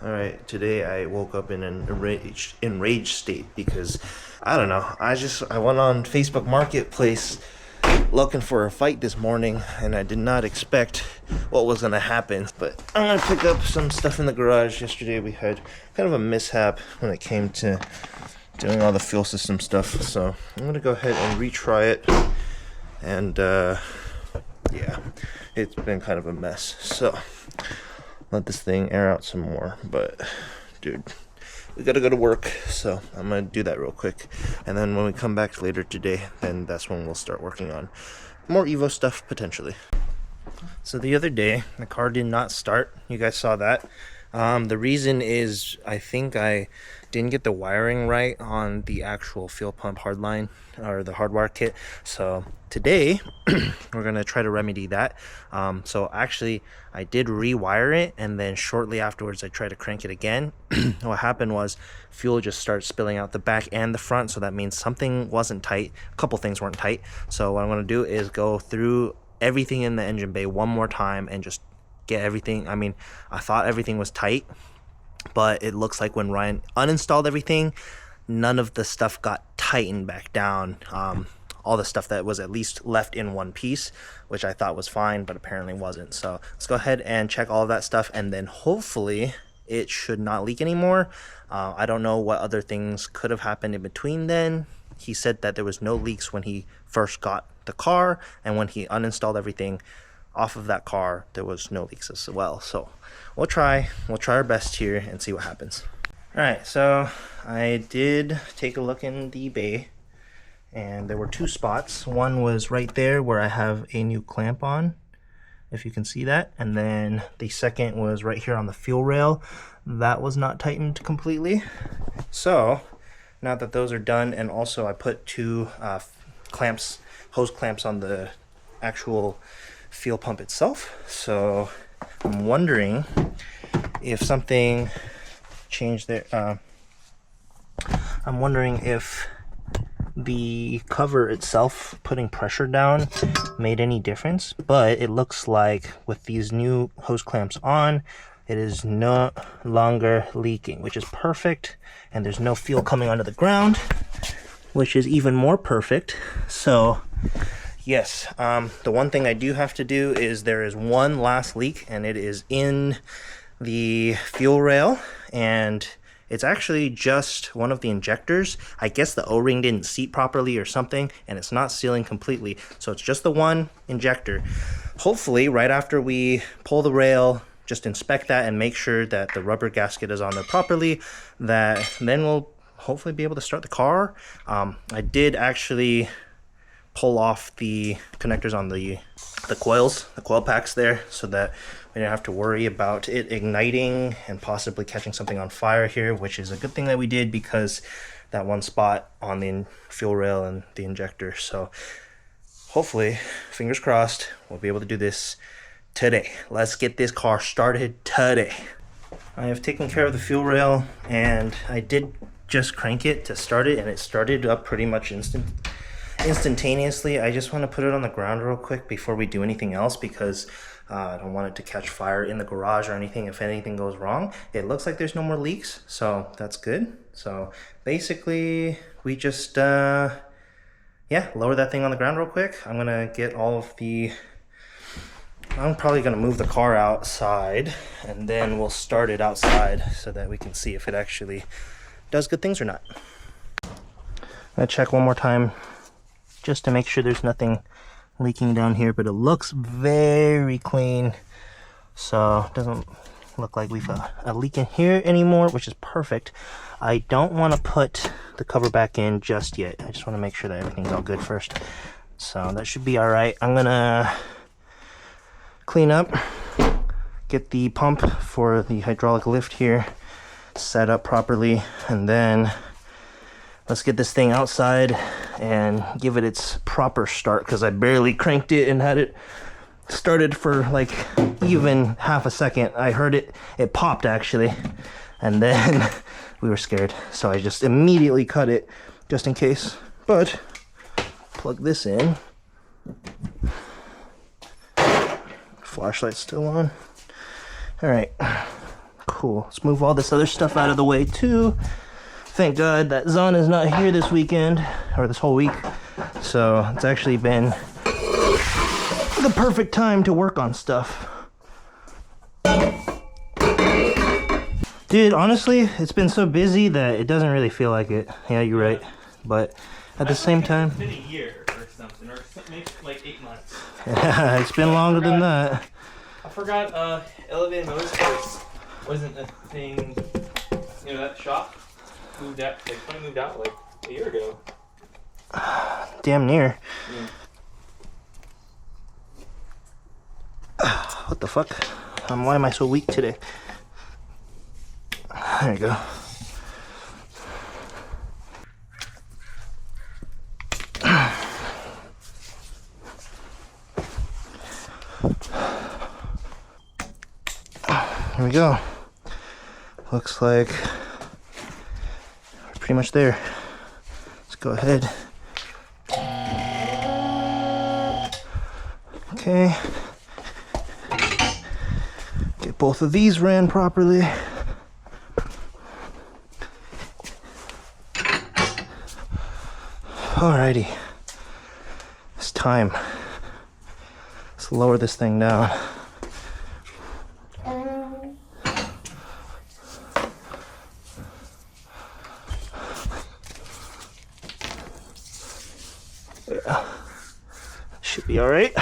Alright, today I woke up in an enraged state because I don't know. I went on Facebook Marketplace looking for a fight this morning and I did not expect what was gonna happen. But I'm gonna pick up some stuff in the garage. Yesterday we had kind of a mishap when it came to doing all the fuel system stuff. So I'm gonna go ahead and retry it. And yeah, it's been kind of a mess. So let this thing air out some more. But dude, we gotta go to work, so I'm gonna do that real quick, and then when we come back later today, then that's when we'll start working on more Evo stuff potentially. So the other day the car did not start. You guys saw that. The reason is I think I didn't get the wiring right on the actual fuel pump hardline or the hardwire kit. So today we're gonna try to remedy that. So actually I did rewire it, and then shortly afterwards I tried to crank it again. What happened was fuel just started spilling out the back and the front, so that means something wasn't tight. A couple things weren't tight. So what I'm gonna do is go through everything in the engine bay one more time and just get everything. I mean, I thought everything was tight, but it looks like when Ryan uninstalled everything, none of the stuff got tightened back down. All the stuff that was at least left in one piece, which I thought was fine, but apparently wasn't. So let's go ahead and check all of that stuff, and then hopefully it should not leak anymore. I don't know what other things could have happened in between then. He said that there was no leaks when he first got the car, and when he uninstalled everything off of that car, there was no leaks as well. So we'll try our best here and see what happens. All right, so I did take a look in the bay, and there were two spots. One was right there where I have a new clamp on, if you can see that, and then the second was right here on the fuel rail. That was not tightened completely. So now that those are done, and also I put two clamps, hose clamps on the actual fuel pump itself. So I'm wondering if something changed there. I'm wondering if the cover itself putting pressure down made any difference, but it looks like with these new hose clamps on, it is no longer leaking, which is perfect, and there's no fuel coming onto the ground, which is even more perfect. So yes, the one thing I do have to do is there is one last leak, and it is in the fuel rail, and it's actually just one of the injectors. I guess the O-ring didn't seat properly or something, and it's not sealing completely. So it's just the one injector. Hopefully, right after we pull the rail, just inspect that and make sure that the rubber gasket is on there properly, that then we'll hopefully be able to start the car. I did actually pull off the connectors on the coils, the coil packs there, so that we didn't have to worry about it igniting and possibly catching something on fire here, which is a good thing that we did, because that one spot on the fuel rail and the injector. So hopefully, fingers crossed, we'll be able to do this today. Let's get this car started today. I have taken care of the fuel rail, and I did just crank it to start it, and it started up pretty much instantaneously. I just want to put it on the ground real quick before we do anything else, because I don't want it to catch fire in the garage or anything if anything goes wrong. It looks like there's no more leaks, so that's good. So basically we just lower that thing on the ground real quick. I'm gonna get all of the, I'm probably gonna move the car outside, and then we'll start it outside so that we can see if it actually does good things or not. I'm gonna check one more time just to make sure there's nothing leaking down here, but it looks very clean, so it doesn't look like we've a leak in here anymore, which is perfect. I don't want to put the cover back in just yet. I just want to make sure that everything's all good first, so that should be all right. I'm gonna clean up, get the pump for the hydraulic lift here set up properly, and then let's get this thing outside and give it its proper start, because I barely cranked it and had it started for like even half a second. I heard it popped actually, and then we were scared, so I just immediately cut it just in case. But plug this in. Flashlight's still on. All right, Cool. Let's move all this other stuff out of the way too. Thank God that Zahn is not here this weekend, or this whole week. So it's actually been the perfect time to work on stuff. Dude, honestly, it's been so busy that it doesn't really feel like it. Yeah, you're right. But at the same time... It's been a year or something, or maybe like 8 months. Yeah, it's been longer than that. I forgot Elevated Motorsports wasn't a thing, you know, that shop moved out, moved out like a year ago. Damn near. Yeah. What the fuck? Why am I so weak today? There you go. Here we go. Looks like we're pretty much there. Let's go ahead. Okay. Get both of these ran properly. Alrighty. It's time. Let's lower this thing down. Yeah. Should be alright.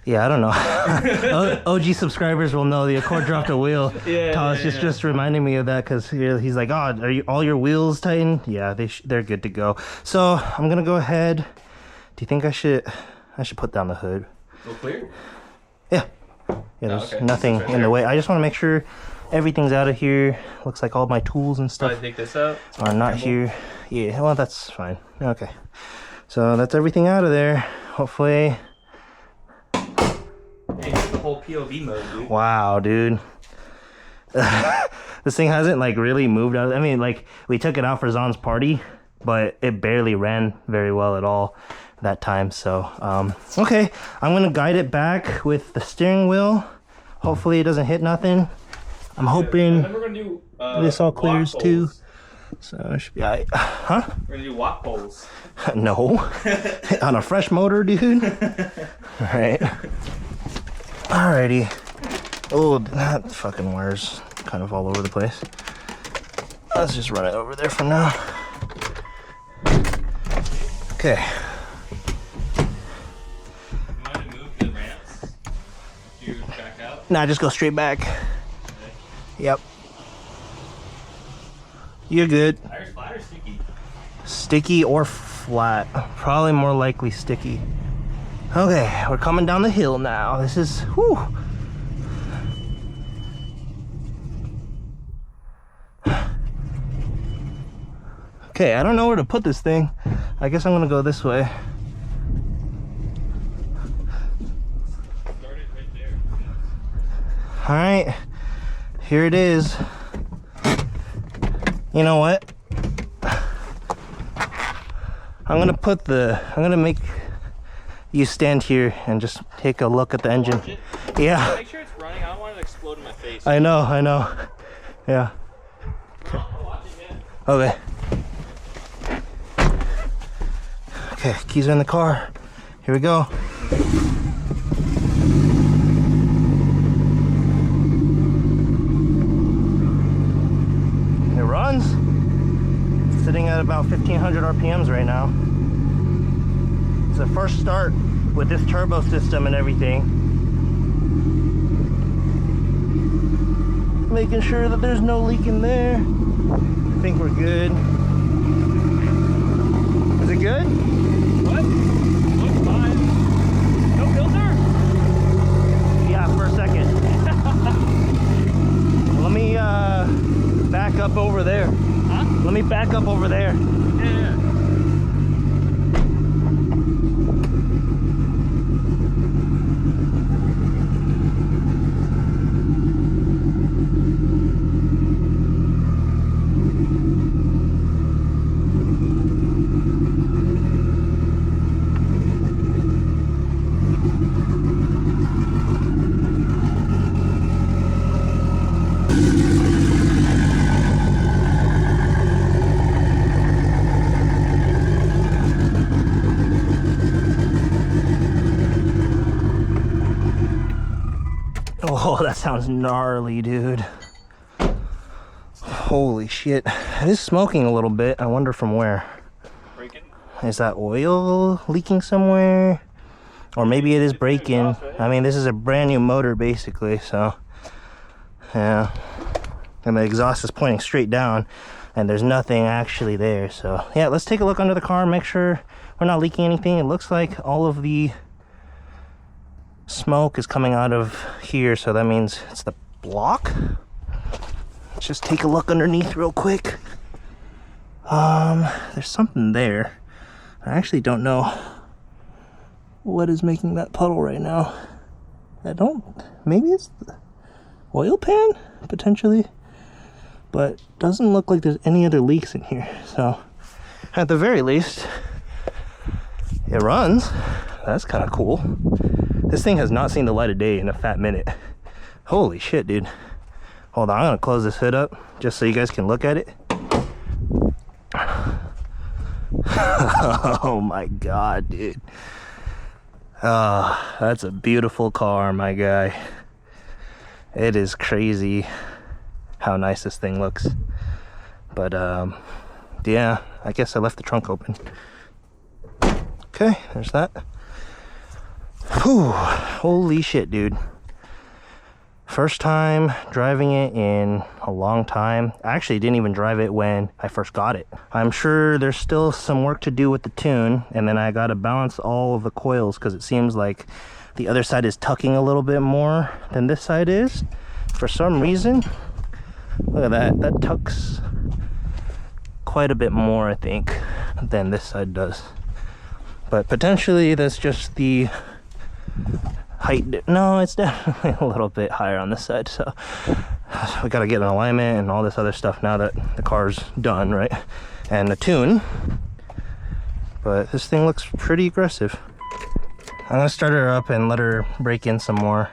Yeah, I don't know. OG subscribers will know the Accord dropped a wheel. Yeah, Thomas just reminding me of that because he's like, "Oh, are you all your wheels tightened?" Yeah, they're good to go. So I'm gonna go ahead. Do you think I should put down the hood? All clear? Yeah. Yeah, there's okay. nothing Right in the way. I just want to make sure everything's out of here. Looks like all my tools and stuff Probably take this out. are not here. Yeah, well, that's fine. Okay. So that's everything out of there. Hopefully. Hey, it's the whole POV mode, dude. Wow, dude. This thing hasn't like really moved out. I mean, like we took it out for Zahn's party, but it barely ran very well at all that time. So okay, I'm gonna guide it back with the steering wheel. Hopefully it doesn't hit nothing. I'm hoping And then we're gonna do this all clears walk too. poles. So it should be alright. Huh? We're gonna do walk poles. No. On a fresh motor, dude. Alright. Alrighty. Oh, that fucking wire's kind of all over the place. Let's just run it over there for now. Okay. You want to move the ramps? Do you back out? Nah, just go straight back. Okay. Yep. You're good. Tires flat or sticky? Sticky or flat? Probably more likely sticky. Okay, we're coming down the hill now. This is, whew. Okay, I don't know where to put this thing. I guess I'm gonna go this way. Start it right there. All right, here it is. You know what? I'm gonna make you stand here and just take a look at the engine. Watch it. Yeah, Make sure it's running. I don't want it to explode in my face. I know. Yeah. I'll watch it, man. Okay. Okay, keys are in the car. Here we go. It runs. It's sitting at about 1500 RPMs right now. It's the first start with this turbo system and everything. Making sure that there's no leak in there. I think we're good. Is it good? What? Looks fine. No filter? Yeah, for a second. Let me back up over there. Huh? Let me back up over there. Yeah. Oh, that sounds gnarly, dude. Holy shit. It is smoking a little bit. I wonder from where. Breaking. Is that oil leaking somewhere? Or maybe it is breaking. exhaust, right? I mean, this is a brand new motor basically, so yeah. And the exhaust is pointing straight down and there's nothing actually there. So yeah, let's take a look under the car, make sure we're not leaking anything. It looks like all of the smoke is coming out of here, so that means it's the block. Let's just take a look underneath real quick. There's something there. I actually don't know what is making that puddle right now. Maybe it's the oil pan, potentially, but doesn't look like there's any other leaks in here. So at the very least, it runs. That's kind of cool. This thing has not seen the light of day in a fat minute. Holy shit, dude. Hold on, I'm gonna close this hood up just so you guys can look at it. Oh my god, dude. That's a beautiful car, my guy. It is crazy how nice this thing looks. But yeah, I guess I left the trunk open. Okay, there's that. Whew, holy shit, dude. First time driving it in a long time. I actually didn't even drive it when I first got it. I'm sure there's still some work to do with the tune, and then I gotta balance all of the coils because it seems like the other side is tucking a little bit more than this side is. For some reason, look at that, that tucks quite a bit more, I think, than this side does. But potentially that's just the height. No, it's definitely a little bit higher on this side, so we got to get an alignment and all this other stuff now that the car's done, right? And the tune. But this thing looks pretty aggressive. I'm gonna start her up and let her break in some more.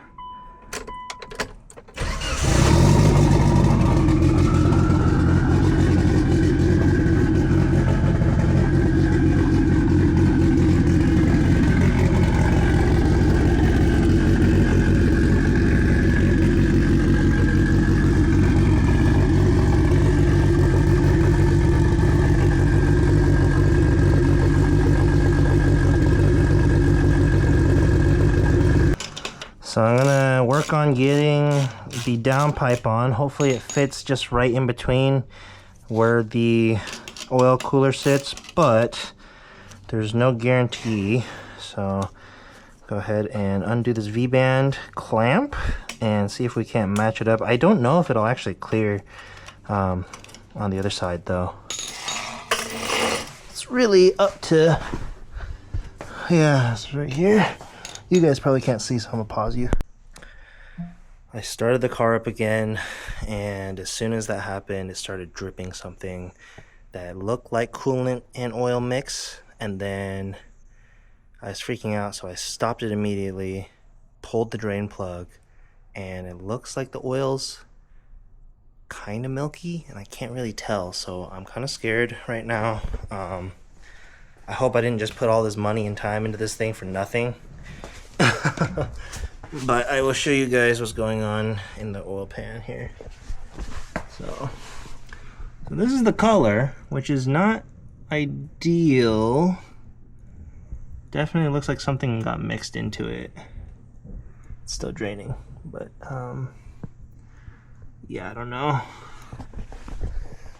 So I'm gonna work on getting the downpipe on. Hopefully it fits just right in between where the oil cooler sits, but there's no guarantee. So go ahead and undo this V-band clamp and see if we can't match it up. I don't know if it'll actually clear on the other side though. It's really up to, yeah, it's right here. You guys probably can't see, so I'm gonna pause you. I started the car up again, and as soon as that happened, it started dripping something that looked like coolant and oil mix, and then I was freaking out, so I stopped it immediately, pulled the drain plug, and it looks like the oil's kind of milky, and I can't really tell, so I'm kind of scared right now. I hope I didn't just put all this money and time into this thing for nothing. But I will show you guys what's going on in the oil pan here. So this is the color, which is not ideal. Definitely looks like something got mixed into it. It's still draining, but yeah, I don't know.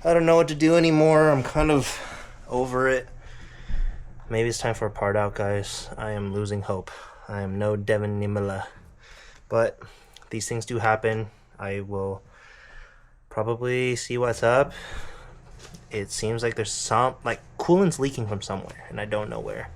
I don't know what to do anymore. I'm kind of over it. Maybe it's time for a part out, guys. I am losing hope. I am no Devin Nimala. But these things do happen. I will probably see what's up. It seems like there's some, like, coolant's leaking from somewhere, and I don't know where.